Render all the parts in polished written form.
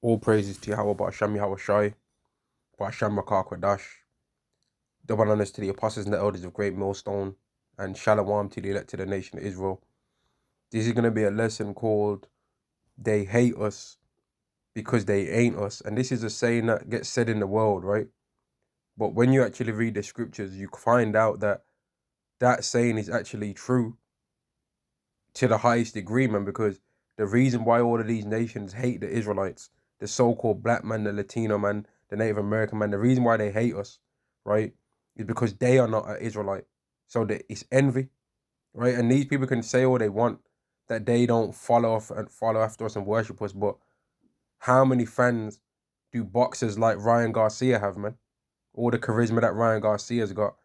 All praises to Yahweh, Ba'asham Yahweh Shai, Ba'asham Makar Kwadash. Double honors to the apostles and the elders of Great Millstone, and Shalom to the elected nation of Israel. This is going to be a lesson called They Hate Us Because They Ain't Us. And this is a saying that gets said in the world, right? But when you actually read the scriptures, you find out that that saying is actually true to the highest degree, man, because the reason why all of these nations hate the Israelites, the so-called black man, the Latino man, the Native American man, the reason why they hate us, right, is because they are not an Israelite. So it's envy, right? And these people can say all they want that they don't follow after us and worship us, but how many fans do boxers like Ryan Garcia have, man? All the charisma that Ryan Garcia's got,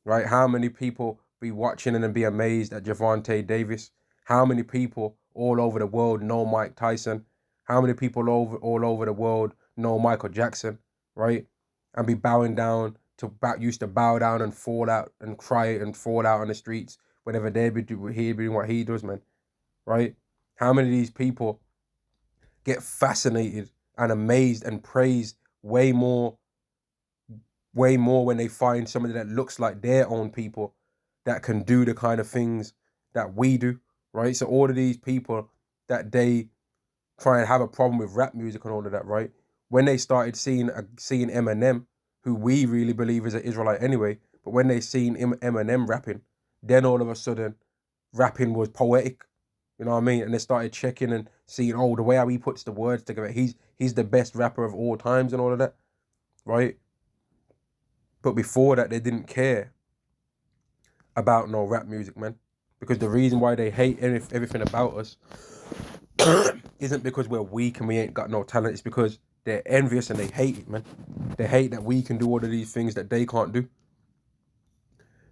right? How many people be watching and be amazed at Javante Davis? How many people all over the world know Mike Tyson? How many people all over the world know Michael Jackson, right? And be bowing down used to bow down and fall out and cry and fall out on the streets whenever they be doing what he does, man, right? How many of these people get fascinated and amazed and praised way more when they find somebody that looks like their own people that can do the kind of things that we do, right? So all of these people that they try and have a problem with rap music and all of that, right? When they started seeing Eminem, who we really believe is an Israelite anyway, but when they seen Eminem rapping, then all of a sudden rapping was poetic, you know what I mean? And they started checking and seeing, oh, the way how he puts the words together, he's the best rapper of all times and all of that, right? But before that, they didn't care about no rap music, man. Because the reason why they hate everything about us isn't because we're weak and we ain't got no talent. It's because they're envious and they hate it, man. They hate that we can do all of these things that they can't do.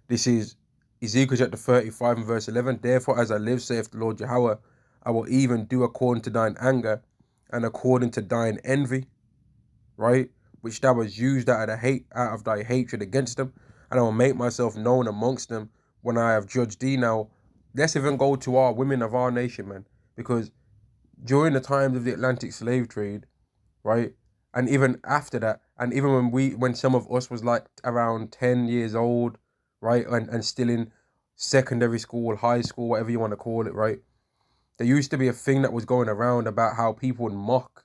This is Ezekiel chapter 35 and verse 11. Therefore, as I live, saith the Lord Yahweh, I will even do according to thine anger and according to thine envy, right? Which thou hast used out of thy hatred against them, and I will make myself known amongst them when I have judged thee. Now, let's even go to our women of our nation, man, because during the times of the Atlantic slave trade, right, and even after that, and even when some of us was like around 10 years old, right, and still in secondary school, high school, whatever you want to call it, right, there used to be a thing that was going around about how people would mock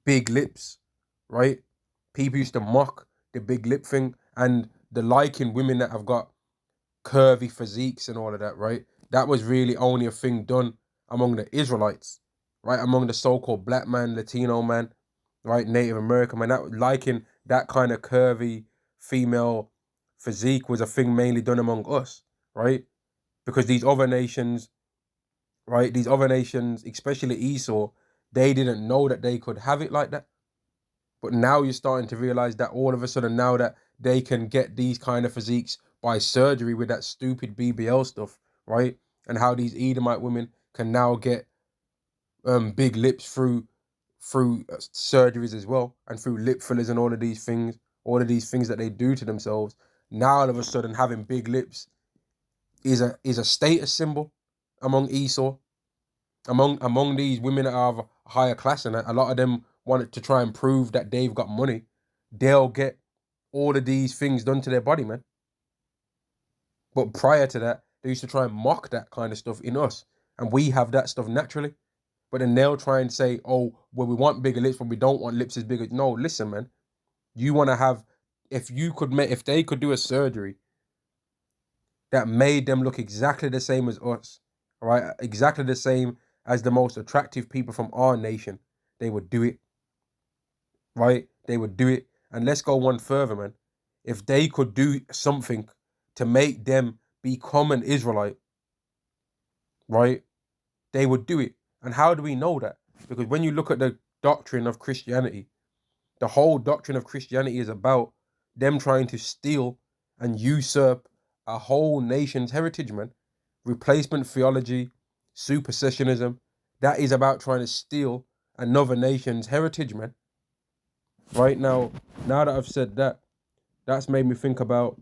big lips, right? People used to mock the big lip thing and the liking women that have got curvy physiques and all of that, right? That was really only a thing done among the Israelites, right? Among the so-called black man, Latino man, right? Native American man. That liking that kind of curvy female physique was a thing mainly done among us, right? Because these other nations, right? These other nations, especially Esau, they didn't know that they could have it like that. But now you're starting to realize that all of a sudden now that they can get these kind of physiques by surgery with that stupid BBL stuff, right? And how these Edomite women can now get big lips through surgeries as well, and through lip fillers and all of these things that they do to themselves. Now all of a sudden having big lips is a status symbol among Esau, among these women that are of higher class, and a lot of them wanted to try and prove that they've got money. They'll get all of these things done to their body, man. But prior to that, they used to try and mock that kind of stuff in us, and we have that stuff naturally. But then they'll try and say, oh, well, we want bigger lips, but we don't want lips as big as... No, listen, man. You want to have... If they could do a surgery that made them look exactly the same as us, all right? Exactly the same as the most attractive people from our nation, they would do it, right? They would do it. And let's go one further, man. If they could do something to make them become an Israelite, right, they would do it. And how do we know that? Because when you look at the doctrine of Christianity, the whole doctrine of Christianity is about them trying to steal and usurp a whole nation's heritage, man. Replacement theology, supersessionism, that is about trying to steal another nation's heritage, man. Right now that I've said that, that's made me think about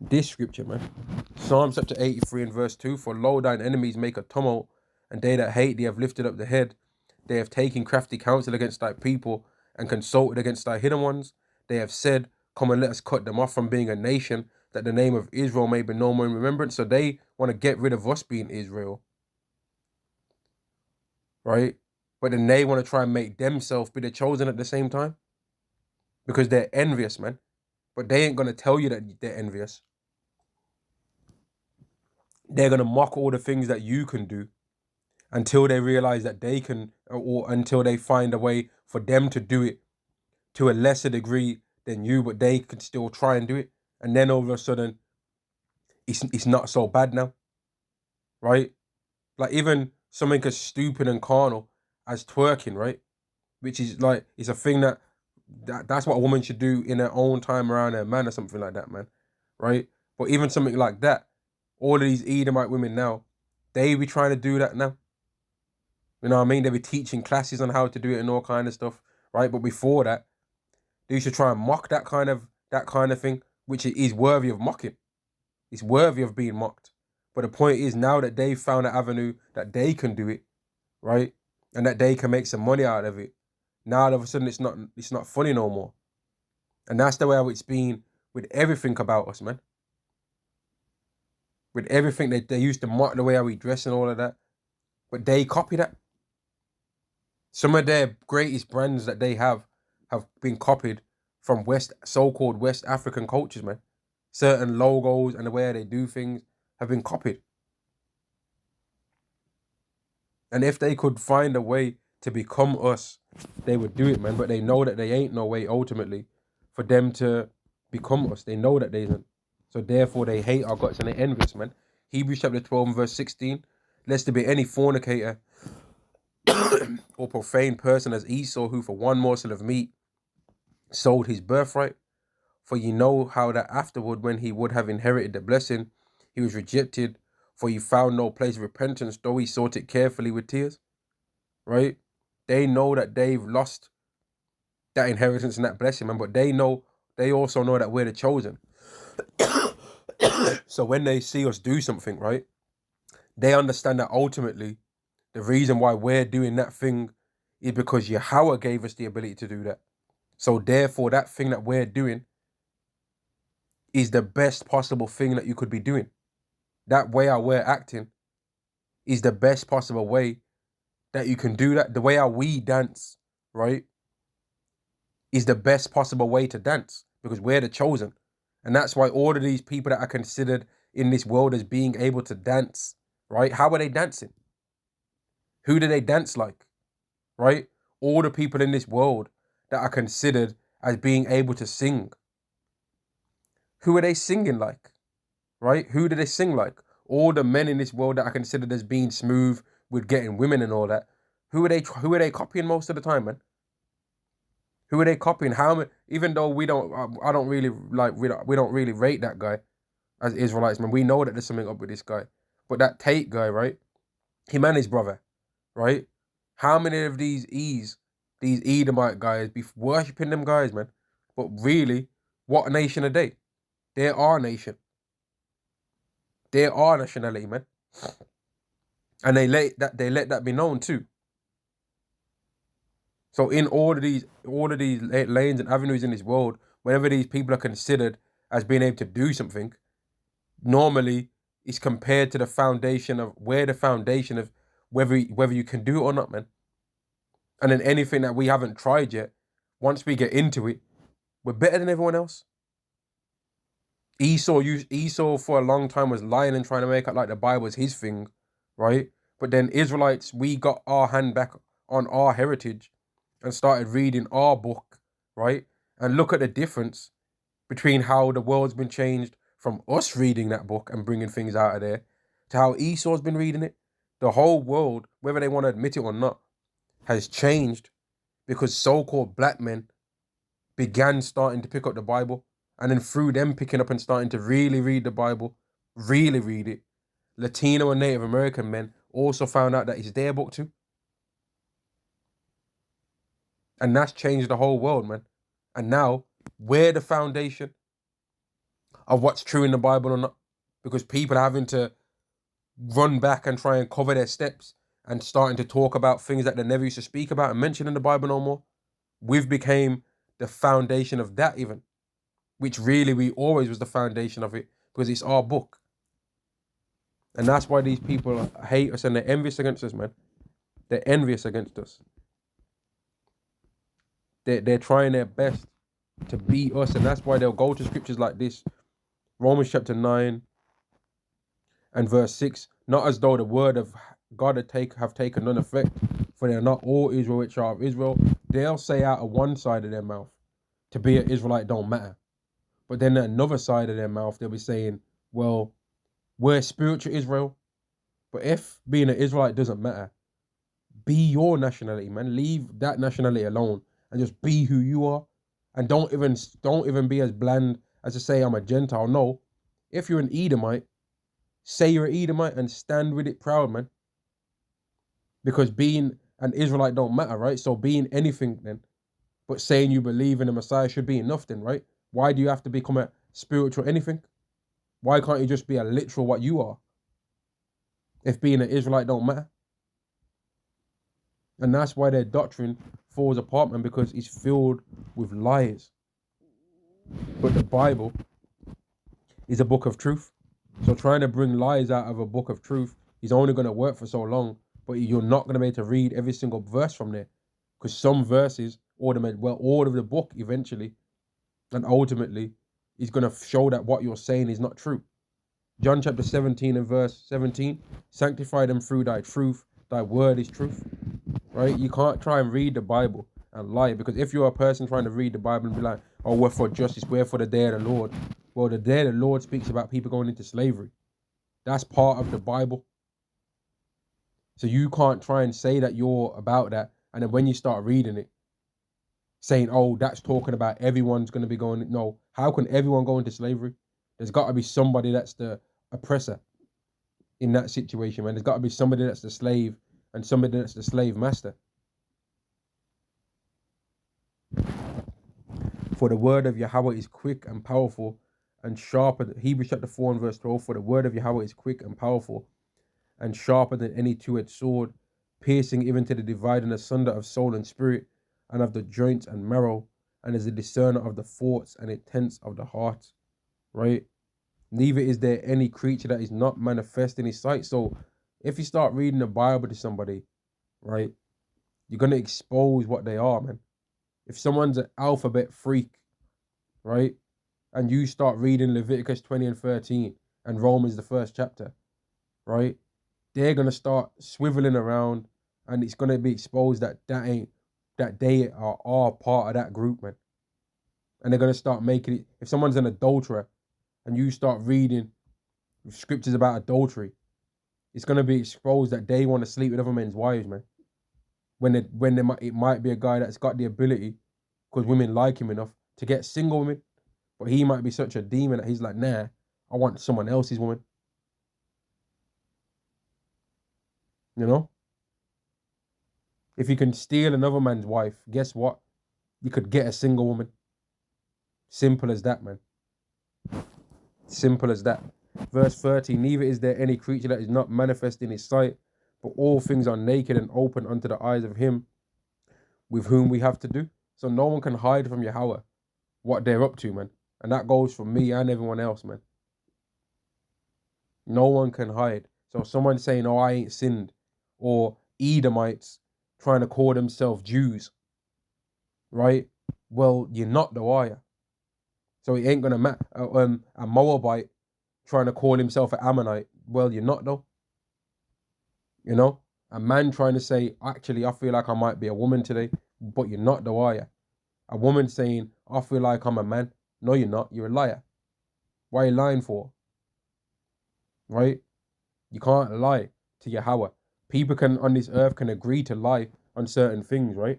this scripture, man. Psalm chapter 83 and verse 2, for lo, thine enemies make a tumult, and they that hate thee have lifted up the head. They have taken crafty counsel against thy people and consulted against thy hidden ones. They have said, come and let us cut them off from being a nation, that the name of Israel may be no more in remembrance. So they want to get rid of us being Israel, right? But then they want to try and make themselves be the chosen at the same time because they're envious, man. But they ain't going to tell you that they're envious. They're going to mock all the things that you can do until they realize that they can, or until they find a way for them to do it to a lesser degree than you, but they can still try and do it. And then all of a sudden, it's not so bad now, right? Like even something as stupid and carnal as twerking, right? Which is like, it's a thing that's what a woman should do in her own time around her man or something like that, man, right? But even something like that, all of these Edomite women now, they be trying to do that now. You know what I mean? They be teaching classes on how to do it and all kind of stuff, right? But before that, they used to try and mock that kind of thing, which is worthy of mocking. It's worthy of being mocked. But the point is, now that they've found an avenue that they can do it, right, and that they can make some money out of it, now all of a sudden it's not funny no more. And that's the way how it's been with everything about us, man. With everything, they used to mock the way how we dress and all of that, but they copy that. Some of their greatest brands that they have been copied from so-called West African cultures, man. Certain logos and the way they do things have been copied. And if they could find a way to become us, they would do it, man. But they know that they ain't no way ultimately for them to become us. They know that they isn't. So therefore they hate our guts and they envy us, man. Hebrews chapter 12 and verse 16. Lest there be any fornicator or profane person as Esau, who for one morsel of meat sold his birthright. For you know how that afterward, when he would have inherited the blessing, he was rejected, for he found no place of repentance, though he sought it carefully with tears. Right? They know that they've lost that inheritance and that blessing, man. But they also know that we're the chosen. So when they see us do something, right, they understand that ultimately the reason why we're doing that thing is because Yahweh gave us the ability to do that. So therefore, that thing that we're doing is the best possible thing that you could be doing. That way how we're acting is the best possible way that you can do that. The way how we dance, right, is the best possible way to dance because we're the chosen. And that's why all of these people that are considered in this world as being able to dance, right? How are they dancing? Who do they dance like, right? All the people in this world that are considered as being able to sing. Who are they singing like, right? Who do they sing like? All the men in this world that are considered as being smooth with getting women and all that. Who are they copying most of the time, man? Who are they copying? Even though we don't really rate that guy as Israelites, man. We know that there's something up with this guy. But that Tate guy, right? Him and his brother, right? How many of these Edomite guys be worshipping them guys, man? But really, what nation are they? They're our nation. They're our nationality, man. And they let that be known too. So in all of these lanes and avenues in this world, whenever these people are considered as being able to do something, normally it's compared to the foundation of whether you can do it or not, man. And then anything that we haven't tried yet, once we get into it, we're better than everyone else. Esau for a long time was lying and trying to make it like the Bible was his thing, right? But then Israelites, we got our hand back on our heritage and started reading our book, right? And look at the difference between how the world's been changed from us reading that book and bringing things out of there to how Esau's been reading it. The whole world, whether they want to admit it or not, has changed because so-called black men began starting to pick up the Bible, and then through them picking up and starting to really read the Bible, really read it, Latino and Native American men also found out that it's their book too. And that's changed the whole world, man. And now we're the foundation of what's true in the Bible or not. Because people are having to run back and try and cover their steps and starting to talk about things that they never used to speak about and mention in the Bible no more. We've became the foundation of that even, which really we always was the foundation of it because it's our book. And that's why these people hate us and they're envious against us, man. They're envious against us. They're trying their best to beat us, and that's why they'll go to scriptures like this. Romans chapter 9 and verse 6, not as though the word of God have taken none effect, for they are not all Israel which are of Israel. They'll say out of one side of their mouth, to be an Israelite don't matter. But then another side of their mouth, they'll be saying, well, we're spiritual Israel. But if being an Israelite doesn't matter, be your nationality, man. Leave that nationality alone and just be who you are. And don't even be as bland as to say I'm a Gentile. No. If you're an Edomite, say you're an Edomite and stand with it proud, man. Because being an Israelite don't matter, right? So being anything then, but saying you believe in the Messiah should be enough then, right? Why do you have to become a spiritual anything? Why can't you just be a literal what you are? If being an Israelite don't matter. And that's why their doctrine falls apart, man, because it's filled with lies. But the Bible is a book of truth. So trying to bring lies out of a book of truth is only going to work for so long, but you're not going to be able to read every single verse from there. Because some verses, all of the book eventually, and ultimately, is going to show that what you're saying is not true. John chapter 17 and verse 17, sanctify them through thy truth, thy word is truth. Right? You can't try and read the Bible and lie, because if you're a person trying to read the Bible and be like, oh, we're for justice, we're for the day of the Lord. Well, the day of the Lord speaks about people going into slavery. That's part of the Bible. So you can't try and say that you're about that, and then when you start reading it, saying, oh, that's talking about everyone's going to be going. No, how can everyone go into slavery? There's got to be somebody that's the oppressor in that situation, man. There's got to be somebody that's the slave and somebody that's the slave master. For the word of Yahweh is quick and powerful and sharper. Hebrews chapter 4 and verse 12. For the word of Yahweh is quick and powerful and sharper than any two-edged sword, piercing even to the dividing asunder of soul and spirit, and of the joints and marrow, and is a discerner of the thoughts and intents of the heart. Right? Neither is there any creature that is not manifest in his sight. So if you start reading the Bible to somebody, right, you're going to expose what they are, man. If someone's an alphabet freak, right, and you start reading Leviticus 20 and 13 and Romans the first chapter, right, they're going to start swiveling around, and it's going to be exposed that they are part of that group, man. And they're going to start making it. If someone's an adulterer and you start reading scriptures about adultery, it's going to be exposed that they want to sleep with other men's wives, man. It might be a guy that's got the ability, because women like him enough, to get single women, but he might be such a demon that he's like, nah, I want someone else's woman. You know? If you can steal another man's wife, guess what? You could get a single woman. Simple as that, man. Simple as that. Verse 30, neither is there any creature that is not manifest in his sight, but all things are naked and open unto the eyes of him with whom we have to do. So no one can hide from Yahweh what they're up to, man. And that goes for me and everyone else, man. No one can hide. So someone saying, oh, I ain't sinned, or Edomites trying to call themselves Jews, right? Well, you're not though, are you? So it ain't gonna matter. A Moabite trying to call himself an Ammonite, well, you're not though. You know? A man trying to say, actually, I feel like I might be a woman today, but you're not though, are you? A woman saying, I feel like I'm a man. No, you're not. You're a liar. Why are you lying for? Right? You can't lie to Yahweh. People on this earth can agree to lie on certain things, right?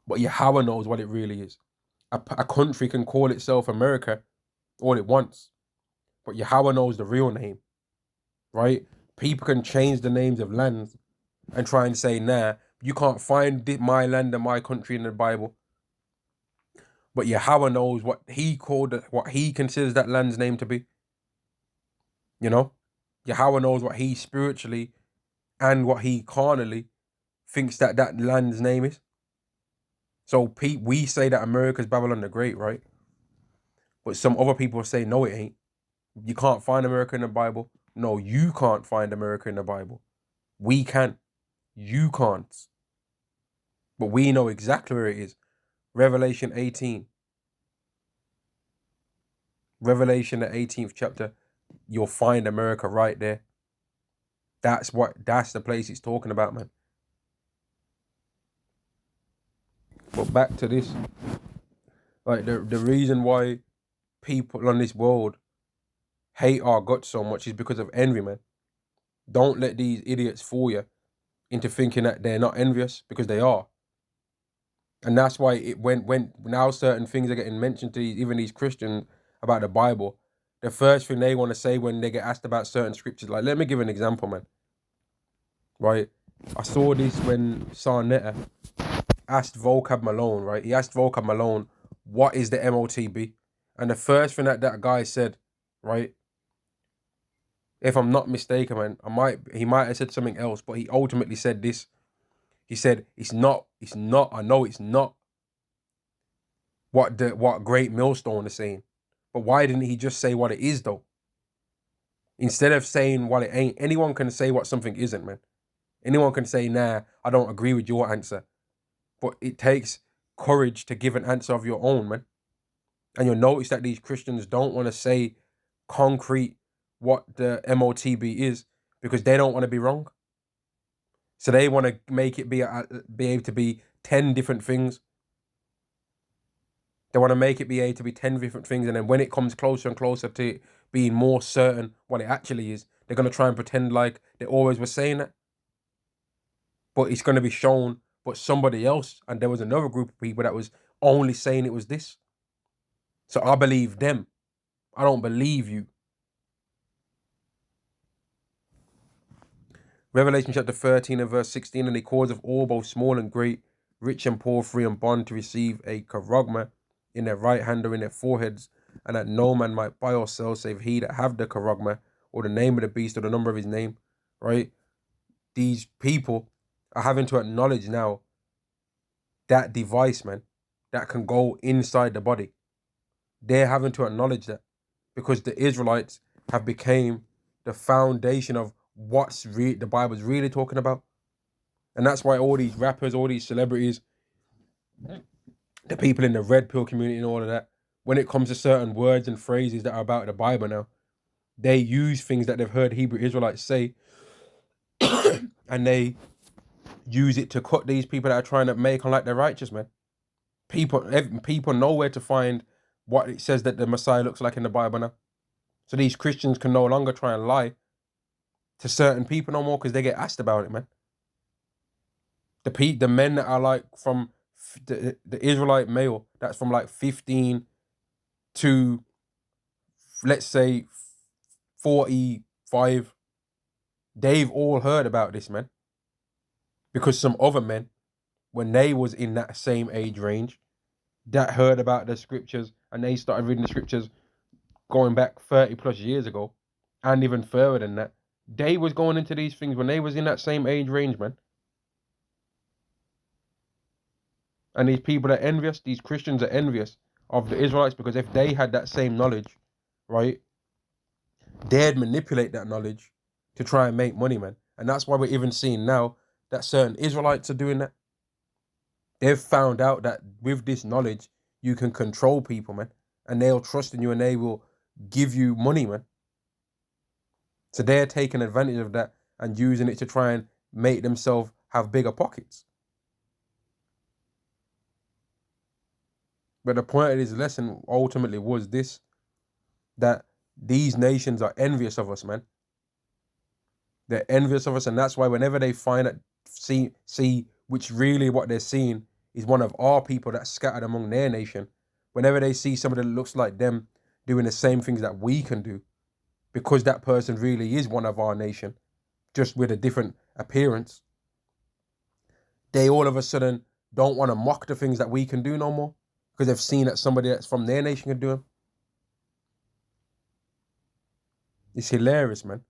But Yahweh knows what it really is. A country can call itself America all it wants, but Yahweh knows the real name, right? People can change the names of lands and try and say, nah, you can't find my land and my country in the Bible. But Yahweh knows what he considers that land's name to be. You know? Yahweh knows what he spiritually and what he carnally thinks that land's name is. So we say that America's Babylon the Great, right? But some other people say, no, it ain't. You can't find America in the Bible. No, you can't find America in the Bible. We can. You can't. But we know exactly where it is. Revelation 18. Revelation, the 18th chapter. You'll find America right there. That's the place it's talking about, man. But back to this. Like, the reason why people on this world hate our guts so much is because of envy, man. Don't let these idiots fool you into thinking that they're not envious, because they are. And that's why when now certain things are getting mentioned to even these Christians about the Bible, the first thing they want to say when they get asked about certain scriptures, like, let me give an example, man. Right? I saw this when Sarnetta asked Vocab Malone, right? He asked Vocab Malone, what is the MOTB? And the first thing that guy said, right? If I'm not mistaken, man, he might have said something else, but he ultimately said this. He said, it's not, I know it's not what Great Millstone is saying. But why didn't he just say what it is, though? Instead of saying what it ain't. Anyone can say what something isn't, man. Anyone can say, nah, I don't agree with your answer. But it takes courage to give an answer of your own, man. And you'll notice that these Christians don't want to say concrete what the MOTB is, because they don't want to be wrong. So they want to make it be able to be 10 different things. They want to make it be able to be 10 different things. And then when it comes closer and closer to being more certain what it actually is, they're going to try and pretend like they always were saying that. But it's going to be shown, but somebody else, and there was another group of people that was only saying it was this. So I believe them. I don't believe you. Revelation chapter 13 and verse 16, and he cause of all, both small and great, rich and poor, free and bond, to receive a charagma in their right hand or in their foreheads, and that no man might buy or sell save he that have the charagma, or the name of the beast, or the number of his name, right? These people are having to acknowledge now that device, man, that can go inside the body. They're having to acknowledge that, because the Israelites have become the foundation of what's the Bible's really talking about. And that's why all these rappers, all these celebrities, the people in the red pill community and all of that, when it comes to certain words and phrases that are about the Bible now, they use things that they've heard Hebrew Israelites say and they use it to cut these people that are trying to make them like they're righteous, man. People know where to find what it says that the Messiah looks like in the Bible now. So these Christians can no longer try and lie to certain people no more, because they get asked about it, man. The men that are like from the Israelite male that's from like 15 to, let's say, 45, they've all heard about this, man. Because some other men, when they was in that same age range, that heard about the scriptures, and they started reading the scriptures going back 30 plus years ago, and even further than that, they was going into these things when they was in that same age range, man. And these people are envious, these Christians are envious of the Israelites, because if they had that same knowledge, right, they'd manipulate that knowledge to try and make money, man. And that's why we're even seeing now that certain Israelites are doing that. They've found out that with this knowledge, you can control people, man. And they'll trust in you and they will give you money, man. So they're taking advantage of that and using it to try and make themselves have bigger pockets. But the point of this lesson ultimately was this, that these nations are envious of us, man. They're envious of us, and that's why whenever they find it, see which really what they're seeing is one of our people that's scattered among their nation, whenever they see somebody that looks like them doing the same things that we can do, because that person really is one of our nation, just with a different appearance, they all of a sudden don't want to mock the things that we can do no more, because they've seen that somebody that's from their nation can do them. It's hilarious, man.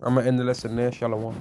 I'm gonna end the lesson there. Shalom.